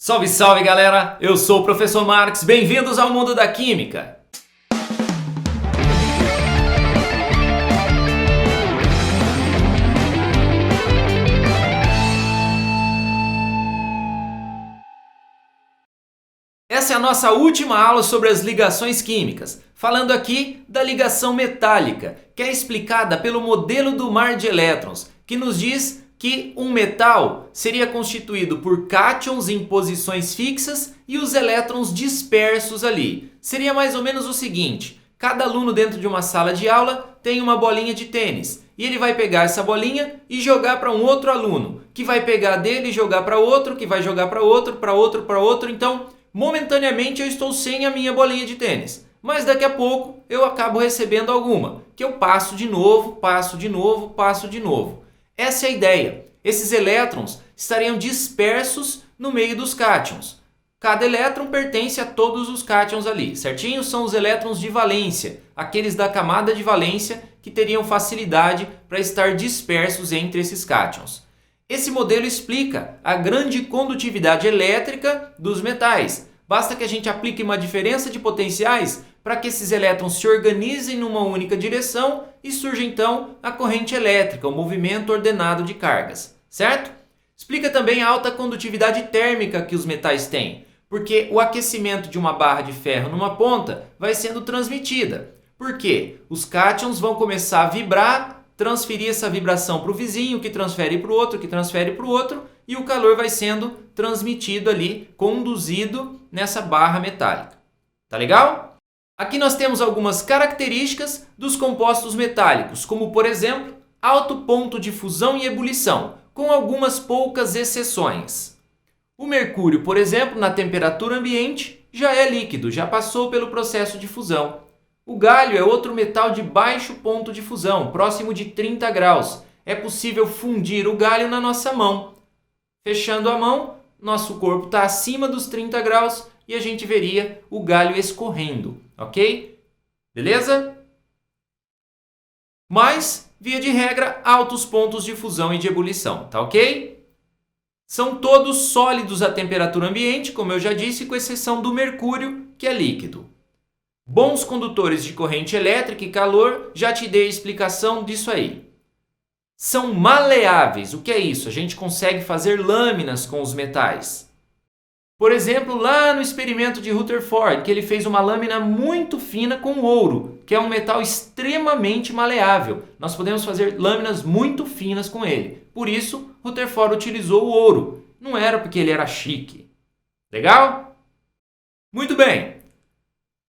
Salve, salve galera! Eu sou o Professor Marx, bem-vindos ao mundo da Química! Essa é a nossa última aula sobre as ligações químicas, falando aqui da ligação metálica, que é explicada pelo modelo do mar de elétrons, que nos diz que um metal seria constituído por cátions em posições fixas e os elétrons dispersos ali. Seria mais ou menos o seguinte: cada aluno dentro de uma sala de aula tem uma bolinha de tênis e ele vai pegar essa bolinha e jogar para um outro aluno, que vai pegar dele e jogar para outro, que vai jogar para outro, para outro, para outro. Então, momentaneamente eu estou sem a minha bolinha de tênis, mas daqui a pouco eu acabo recebendo alguma, que eu passo de novo, passo de novo, passo de novo. Essa é a ideia. Esses elétrons estariam dispersos no meio dos cátions. Cada elétron pertence a todos os cátions ali, certinho? São os elétrons de valência, aqueles da camada de valência que teriam facilidade para estar dispersos entre esses cátions. Esse modelo explica a grande condutividade elétrica dos metais. Basta que a gente aplique uma diferença de potenciais para que esses elétrons se organizem numa única direção e surja então a corrente elétrica, o movimento ordenado de cargas, certo? Explica também a alta condutividade térmica que os metais têm, porque o aquecimento de uma barra de ferro numa ponta vai sendo transmitida. Por quê? Os cátions vão começar a vibrar, transferir essa vibração para o vizinho, que transfere para o outro, que transfere para o outro, e o calor vai sendo transmitido ali, conduzido nessa barra metálica. Tá legal? Aqui nós temos algumas características dos compostos metálicos, como por exemplo, alto ponto de fusão e ebulição, com algumas poucas exceções. O mercúrio, por exemplo, na temperatura ambiente, já é líquido, já passou pelo processo de fusão. O galho é outro metal de baixo ponto de fusão, próximo de 30 graus. É possível fundir o galho na nossa mão. Fechando a mão, nosso corpo está acima dos 30 graus e a gente veria o galho escorrendo, ok? Beleza? Mas, via de regra, altos pontos de fusão e de ebulição, tá ok? São todos sólidos à temperatura ambiente, como eu já disse, com exceção do mercúrio, que é líquido. Bons condutores de corrente elétrica e calor, já te dei a explicação disso aí. São maleáveis. O que é isso? A gente consegue fazer lâminas com os metais. Por exemplo, lá no experimento de Rutherford, que ele fez uma lâmina muito fina com ouro, que é um metal extremamente maleável. Nós podemos fazer lâminas muito finas com ele. Por isso, Rutherford utilizou o ouro. Não era porque ele era chique. Legal? Muito bem.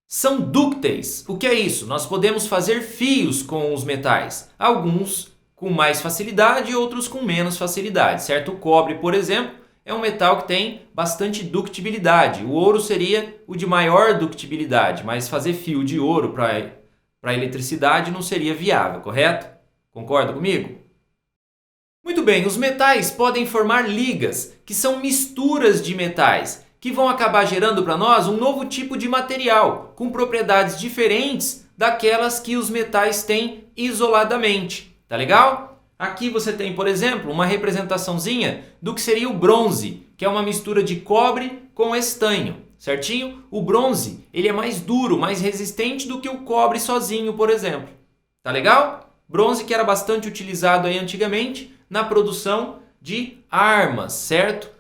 São dúcteis. O que é isso? Nós podemos fazer fios com os metais. Alguns com mais facilidade e outros com menos facilidade, certo? O cobre, por exemplo, é um metal que tem bastante ductibilidade. O ouro seria o de maior ductibilidade, mas fazer fio de ouro para eletricidade não seria viável, correto? Concorda comigo? Muito bem, os metais podem formar ligas, que são misturas de metais, que vão acabar gerando para nós um novo tipo de material, com propriedades diferentes daquelas que os metais têm isoladamente. Tá legal? Aqui você tem, por exemplo, uma representaçãozinha do que seria o bronze, que é uma mistura de cobre com estanho, certinho? O bronze, ele é mais duro, mais resistente do que o cobre sozinho, por exemplo. Tá legal? Bronze que era bastante utilizado aí antigamente na produção de armas, certo?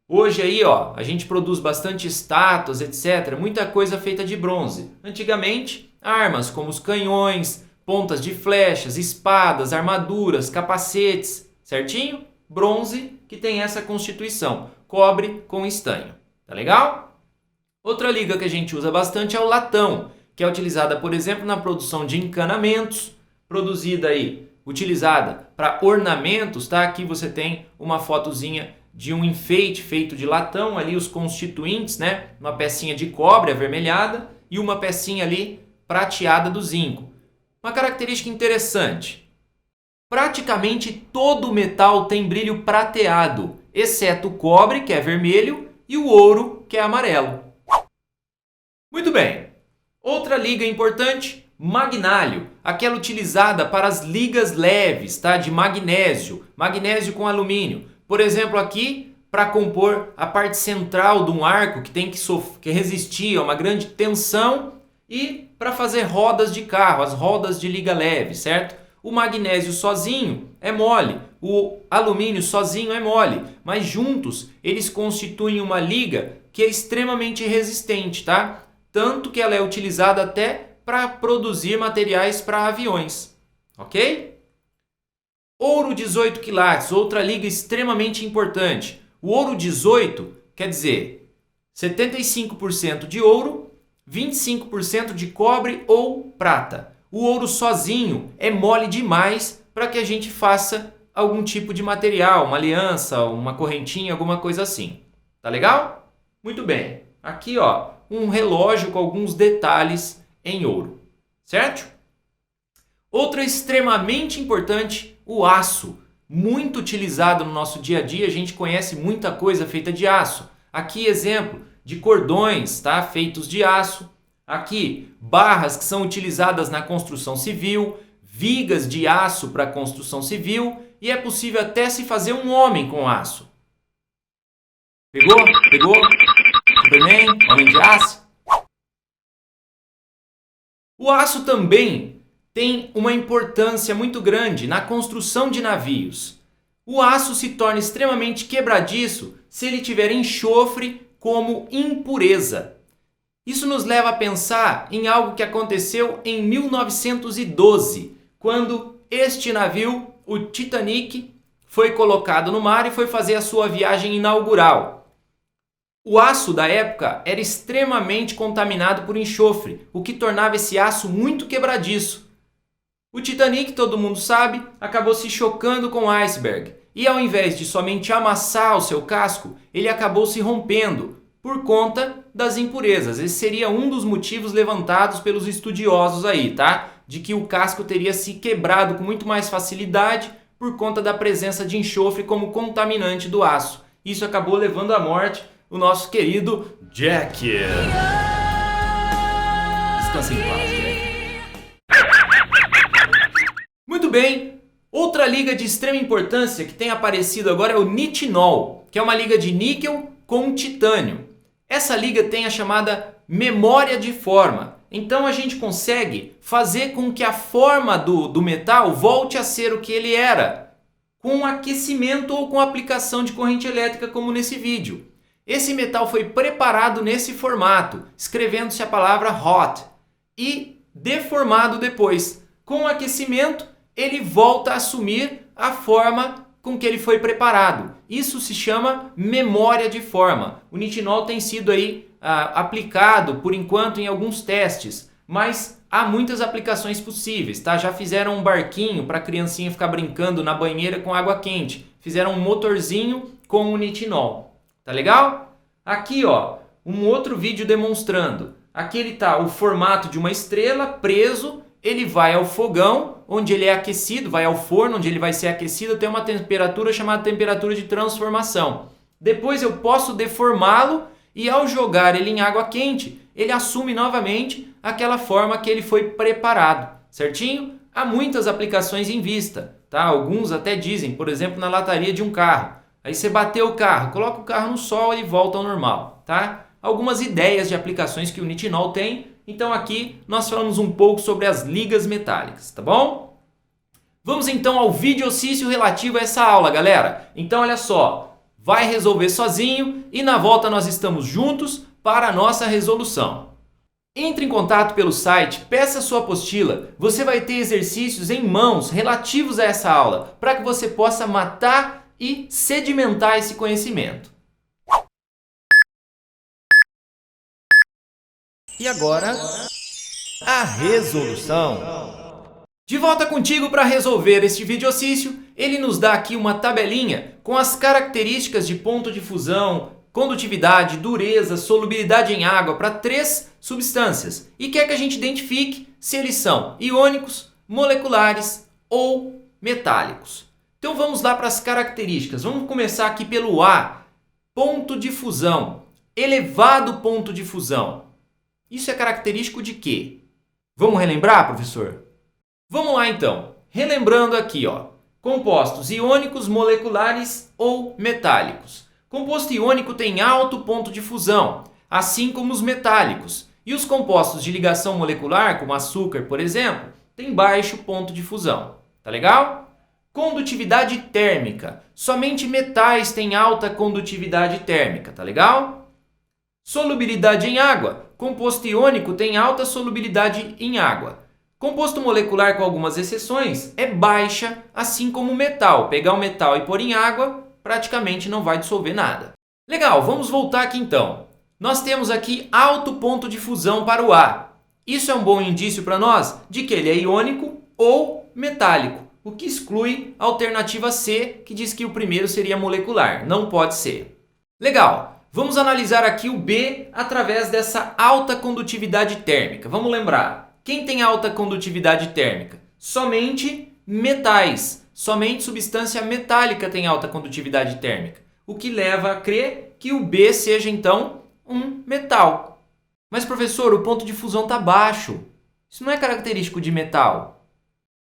Hoje aí, ó, a gente produz bastante estátuas, etc. Muita coisa feita de bronze. Antigamente, armas como os canhões, pontas de flechas, espadas, armaduras, capacetes, certinho? Bronze que tem essa constituição, cobre com estanho. Tá legal? Outra liga que a gente usa bastante é o latão, que é utilizada, por exemplo, na produção de encanamentos, utilizada para ornamentos, tá? Aqui você tem uma fotozinha de um enfeite feito de latão, ali os constituintes, né? Uma pecinha de cobre avermelhada e uma pecinha ali prateada do zinco. Uma característica interessante. Praticamente todo metal tem brilho prateado, exceto o cobre, que é vermelho, e o ouro, que é amarelo. Muito bem. Outra liga importante, magnálio, aquela utilizada para as ligas leves, tá? De magnésio com alumínio. Por exemplo, aqui para compor a parte central de um arco que tem que resistir a uma grande tensão e para fazer rodas de carro, as rodas de liga leve, certo? O magnésio sozinho é mole, o alumínio sozinho é mole, mas juntos eles constituem uma liga que é extremamente resistente, tá? Tanto que ela é utilizada até para produzir materiais para aviões, ok? Ouro 18 quilates, outra liga extremamente importante. O ouro 18 quer dizer 75% de ouro, 25% de cobre ou prata. O ouro sozinho é mole demais para que a gente faça algum tipo de material, uma aliança, uma correntinha, alguma coisa assim. Tá legal? Muito bem. Aqui, ó, um relógio com alguns detalhes em ouro, certo? Outra extremamente importante, o aço. Muito utilizado no nosso dia a dia, a gente conhece muita coisa feita de aço. Aqui, exemplo de cordões, tá? Feitos de aço. Aqui, barras que são utilizadas na construção civil, vigas de aço para construção civil e é possível até se fazer um homem com aço. Pegou? Pegou? Superman? Homem de aço? O aço também tem uma importância muito grande na construção de navios. O aço se torna extremamente quebradiço se ele tiver enxofre como impureza. Isso nos leva a pensar em algo que aconteceu em 1912, quando este navio, o Titanic, foi colocado no mar e foi fazer a sua viagem inaugural. O aço da época era extremamente contaminado por enxofre, o que tornava esse aço muito quebradiço. O Titanic, todo mundo sabe, acabou se chocando com o iceberg e ao invés de somente amassar o seu casco, ele acabou se rompendo por conta das impurezas. Esse seria um dos motivos levantados pelos estudiosos aí, tá? De que o casco teria se quebrado com muito mais facilidade por conta da presença de enxofre como contaminante do aço. Isso acabou levando à morte o nosso querido Jack. Descansa em paz, Jack. Muito bem. Outra liga de extrema importância que tem aparecido agora é o nitinol, que é uma liga de níquel com titânio. Essa liga tem a chamada memória de forma. Então a gente consegue fazer com que a forma do metal volte a ser o que ele era, com aquecimento ou com aplicação de corrente elétrica, como nesse vídeo. Esse metal foi preparado nesse formato, escrevendo-se a palavra hot, e deformado depois. Com o aquecimento, ele volta a assumir a forma com que ele foi preparado. Isso se chama memória de forma. O nitinol tem sido aí aplicado por enquanto em alguns testes, mas há muitas aplicações possíveis, tá? Já fizeram um barquinho para a criancinha ficar brincando na banheira com água quente. Fizeram um motorzinho com o nitinol. Tá legal? Aqui, ó, um outro vídeo demonstrando. Aqui ele tá o formato de uma estrela preso, ele vai ao fogão, onde ele é aquecido, vai ao forno, onde ele vai ser aquecido até uma temperatura chamada temperatura de transformação. Depois eu posso deformá-lo e ao jogar ele em água quente, ele assume novamente aquela forma que ele foi preparado, certinho? Há muitas aplicações em vista, tá? Alguns até dizem, por exemplo, na lataria de um carro. Aí você bateu o carro, coloca o carro no sol e volta ao normal, tá? Algumas ideias de aplicações que o nitinol tem. Então aqui nós falamos um pouco sobre as ligas metálicas, tá bom? Vamos então ao videocício relativo a essa aula, galera. Então olha só, vai resolver sozinho e na volta nós estamos juntos para a nossa resolução. Entre em contato pelo site, peça sua apostila. Você vai ter exercícios em mãos relativos a essa aula, para que você possa matar e sedimentar esse conhecimento. E agora, a resolução. De volta contigo para resolver este videocício, ele nos dá aqui uma tabelinha com as características de ponto de fusão, condutividade, dureza, solubilidade em água para 3 substâncias e quer que a gente identifique se eles são iônicos, moleculares ou metálicos. Então vamos lá para as características. Vamos começar aqui pelo A, ponto de fusão, elevado ponto de fusão. Isso é característico de quê? Vamos relembrar, professor? Vamos lá então. Relembrando aqui, ó, compostos iônicos, moleculares ou metálicos. Composto iônico tem alto ponto de fusão, assim como os metálicos. E os compostos de ligação molecular, como açúcar, por exemplo, têm baixo ponto de fusão. Tá legal? Condutividade térmica. Somente metais têm alta condutividade térmica. Tá legal? Solubilidade em água. Composto iônico tem alta solubilidade em água. Composto molecular, com algumas exceções, é baixa, assim como o metal. Pegar o metal e pôr em água, praticamente não vai dissolver nada. Legal, vamos voltar aqui então. Nós temos aqui alto ponto de fusão para o A. Isso é um bom indício para nós de que ele é iônico ou metálico, o que exclui a alternativa C, que diz que o primeiro seria molecular. Não pode ser. Legal, vamos analisar aqui o B através dessa alta condutividade térmica. Vamos lembrar, quem tem alta condutividade térmica? Somente metais, somente substância metálica tem alta condutividade térmica, o que leva a crer que o B seja então um metal. Mas professor, o ponto de fusão está baixo. Isso não é característico de metal.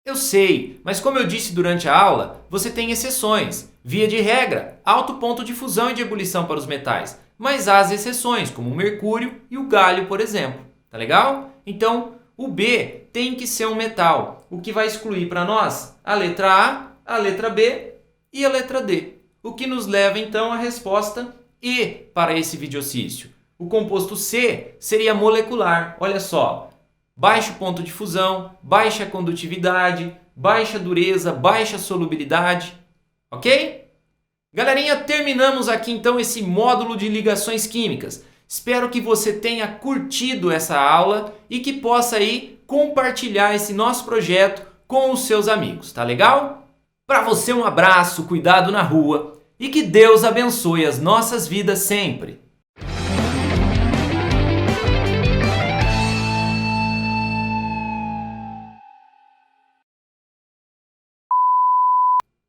Eu sei, mas como eu disse durante a aula, você tem exceções. Via de regra, alto ponto de fusão e de ebulição para os metais. Mas há as exceções, como o mercúrio e o galho, por exemplo. Tá legal? Então, o B tem que ser um metal, o que vai excluir para nós a letra A, a letra B e a letra D. O que nos leva então à resposta E para esse videocício. O composto C seria molecular. Olha só, baixo ponto de fusão, baixa condutividade, baixa dureza, baixa solubilidade. Ok? Galerinha, terminamos aqui então esse módulo de ligações químicas. Espero que você tenha curtido essa aula e que possa aí compartilhar esse nosso projeto com os seus amigos. Tá legal? Para você um abraço, cuidado na rua e que Deus abençoe as nossas vidas sempre.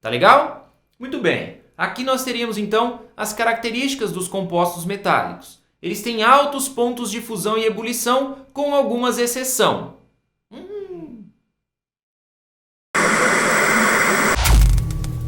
Tá legal? Muito bem. Aqui nós teríamos então as características dos compostos metálicos. Eles têm altos pontos de fusão e ebulição, com algumas exceções.